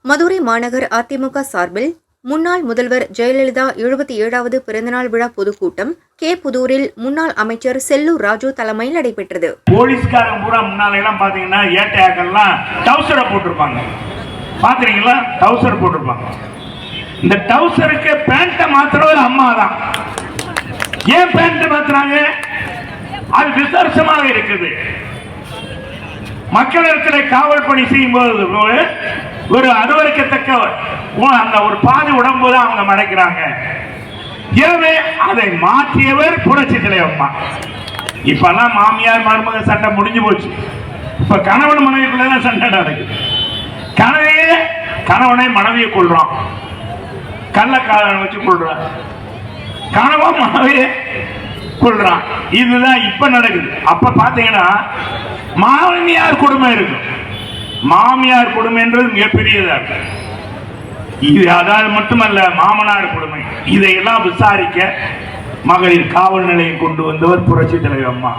மதுரை மாநகர் அதிமுக சார்பில் முன்னாள் முதல்வர் ஜெயலலிதா 77வது பிறந்தநாள் விழா பொதுக்கூட்டம் புதூரில் முன்னாள் அமைச்சர் செல்லூர் ராஜு தலைமையில் நடைபெற்றது. போலீஸ்காரங்க பூரா முன்னால எல்லாம் பாத்தீங்கன்னா ஏட்டையாக்கெல்லாம் டவுசரை போட்டிருப்பாங்க. பாத்தீங்களா? டவுசர் போட்டிருப்பாங்க. இந்த டவுசருக்கு பேண்ட மாத்துறது அம்மா தான். ஏன் பேண்ட் மாத்துறாங்க? அது விசேஷமாக இருக்குது. மக்களிடத்தில் காவல் பணி செய்யும் போது ஒரு அருவருக்கத்தக்க அந்த ஒரு பாதி உடம்போது அவங்க மறைக்கிறாங்க. எனவே அதை மாற்றியவர் புரட்சி தலைவர் அம்மா. இப்பெல்லாம் மாமியார் மருமக சண்டை முடிஞ்சு போச்சு. இப்ப கணவன் மனைவிக்குள்ள சண்டை நடக்குது. கணவனை மனைவியை கொள்றான், கள்ளக்காதலை வச்சு கொள்றான், கணவன் மனைவியை கொள்றான். இதுதான் இப்ப நடக்குது. அப்ப பாத்தீங்கன்னா மாமியார் கொடுமை இருக்கும். மாமியார் கொடுமை என்றது மிகப்பெரியதா இருக்கு. இது அதாவது மட்டுமல்ல, மாமனார் கொடுமை. இதையெல்லாம் விசாரிக்க மகளிர் காவல் நிலையம் கொண்டு வந்தவர் புரட்சி தலைவர் அம்மா.